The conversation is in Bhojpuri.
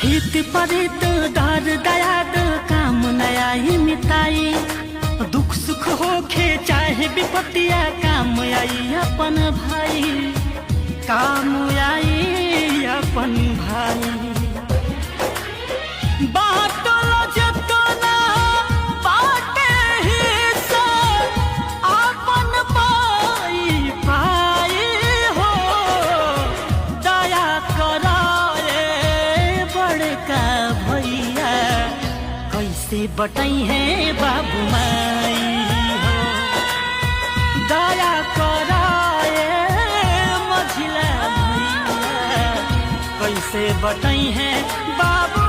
हित परित डर दयाद काम नया ही मिताई दुख सुख होखे चाहे विपत्तिया काम आई अपन भाई काम आई अपन भाई बाटल जतना बाटे ही सब अपन पाई पाई हो दया कराए बड़का भैया कैसे बटई है बाबू माई हो दया कराए मझिला भैया कैसे बटई है बाबू